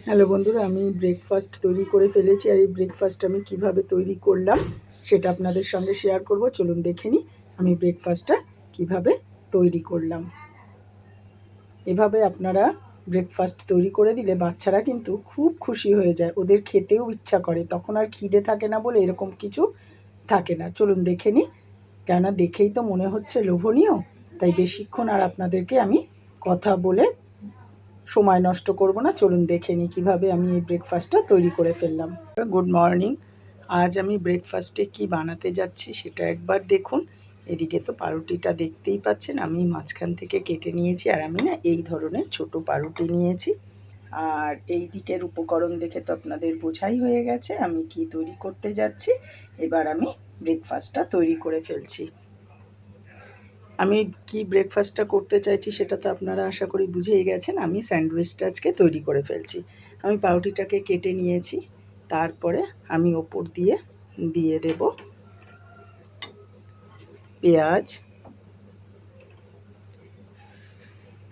Hello বন্ধুরা, আমি breakfast তৈরি করে ফেলেছি। আর এই ব্রেকফাস্ট আমি কিভাবে তৈরি করলাম সেটা আপনাদের সঙ্গে শেয়ার করব। চলুন দেখে নিই আমি ব্রেকফাস্টটা কিভাবে তৈরি করলাম। এভাবে আপনারা ব্রেকফাস্ট তৈরি করে দিলে বাচ্চারা কিন্তু খুব খুশি হয়ে যায়, ওদের খেতেও ইচ্ছা করে, তখন আর খিদে থাকে না বলে এরকম কিছু থাকে না। চলুন দেখে নিই, কেননা দেখেই তো মনে হচ্ছে লোভনীয়, তাই বেশিক্ষণ আর আপনাদেরকে আমি কথা বলে সময় নষ্ট করব না। চলুন দেখে নিই কীভাবে আমি এই ব্রেকফাস্টটা তৈরি করে ফেললাম। Good morning. আজ আমি ব্রেকফাস্টে কি বানাতে যাচ্ছি সেটা একবার দেখুন। এদিকে তো পাউরুটিটা দেখতেই পাচ্ছেন, আমি মাঝখান থেকে কেটে নিয়েছি। আর আমি না এই ধরনের ছোট পাউরুটি নিয়েছি। আর এই দিকের উপকরণ দেখে তো আপনাদের বোঝাই হয়ে গেছে আমি কি তৈরি করতে যাচ্ছি। এবার আমি ব্রেকফাস্টটা তৈরি করে ফেলছি। আমি কি ব্রেকফাস্টটা করতে চাইছি সেটা তো আপনারা আশা করি বুঝেই গেছেন। আমি স্যান্ডউইচটা আজকে তৈরি করে ফেলছি। আমি পাউরুটিটাকে কেটে নিয়েছি, তারপরে আমি ওপর দিয়ে দিয়ে দেব পেঁয়াজ,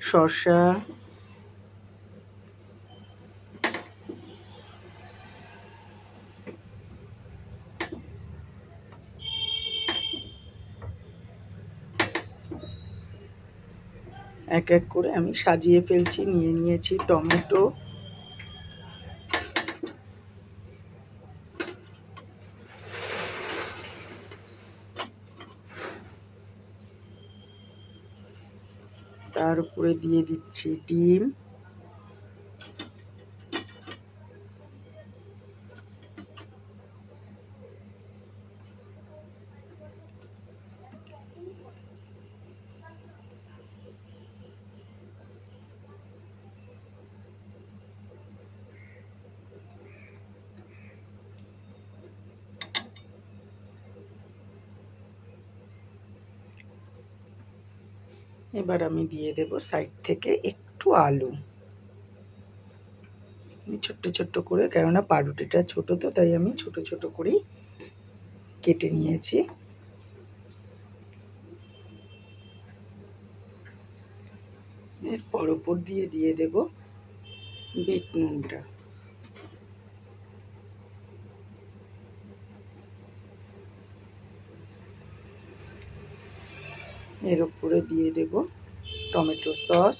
শসা, এক এক করে আমি সাজিয়ে ফেলছি। নিয়ে নিয়েছি টমেটো, তার উপরে দিয়ে দিচ্ছি ডিম, এবার আমি দিয়ে দেব সাইড থেকে একটু আলু, ছোট্ট ছোট্ট করে, কেননা পাউরুটিটা ছোট তো তাই আমি ছোট ছোট করেই কেটে নিয়েছি। এরপর ওপর দিয়ে দিয়ে দেব বিট নুনটা, এর উপরে দিয়ে দেব টমেটো সস।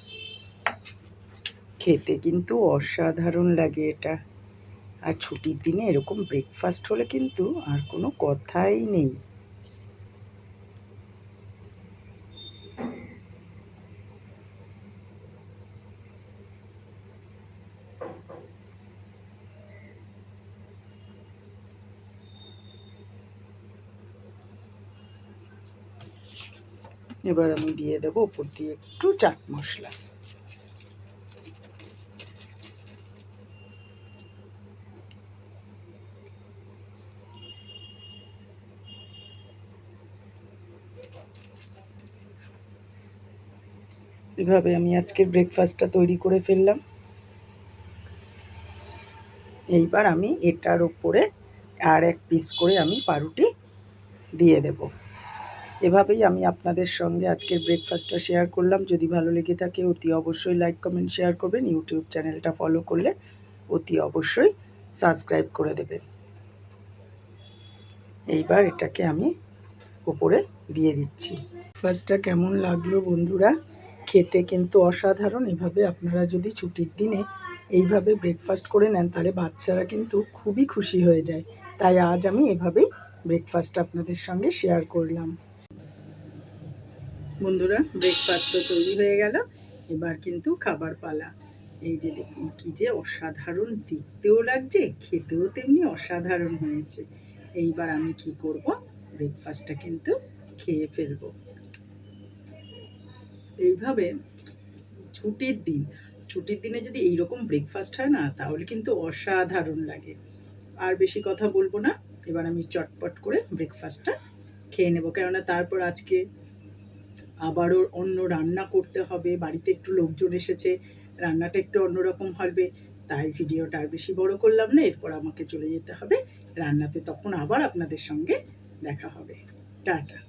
খেতে কিন্তু অসাধারণ লাগে এটা। আর ছুটির দিনে এরকম ব্রেকফাস্ট হলে কিন্তু আর কোনো কথাই নেই। এবার আমি দিয়ে দেবো উপর দিয়ে একটু চাট মশলা। এভাবে আমি আজকের ব্রেকফাস্টটা তৈরি করে ফেললাম। এইবার আমি এটার উপরে আর এক পিস করে আমি পাউরুটি দিয়ে দেব। এভাবেই আমি আপনাদের সঙ্গে আজকের ব্রেকফাস্টটা শেয়ার করলাম। যদি ভালো লেগে থাকে অতি অবশ্যই লাইক কমেন্ট শেয়ার করবেন। ইউটিউব চ্যানেলটা ফলো করলে অতি অবশ্যই সাবস্ক্রাইব করে দেবেন। এইবার এটাকে আমি উপরে দিয়ে দিচ্ছি। ব্রেকফাস্টটা কেমন লাগলো বন্ধুরা? খেতে কিন্তু অসাধারণ। এভাবে আপনারা যদি ছুটির দিনে এইভাবে ব্রেকফাস্ট করে নেন তাহলে বাচ্চারা কিন্তু খুবই খুশি হয়ে যায়। তাই আজ আমি এভাবেই ব্রেকফাস্ট আপনাদের সঙ্গে শেয়ার করলাম। বন্ধুরা, ব্রেকফাস্ট তো তৈরি হয়ে গেল, এবার কিন্তু খাবার পালা। এই যে দেখুন কি যে অসাধারণ দেখতেও লাগছে, খেতেও তেমনি অসাধারণ হয়েছে। এইবার আমি কি করব, ব্রেকফাস্টটা কিন্তু খেয়ে ফেলবো। এইভাবে ছুটির দিনে যদি এইরকম ব্রেকফাস্ট হয় না তাহলে কিন্তু অসাধারণ লাগে। আর বেশি কথা বলবো না, এবার আমি চটপট করে ব্রেকফাস্টটা খেয়ে নেবো, কেননা তারপর আজকে আবারও অন্য রান্না করতে হবে। বাড়িতে একটু লোকজন এসেছে, রান্নাটা একটু অন্যরকম হবে। তাই ভিডিওটা আর বেশি বড় করলাম না। এরপর আমাকে চলে যেতে হবে রান্নাতে, তখন আবার আপনাদের সঙ্গে দেখা হবে। টাটা।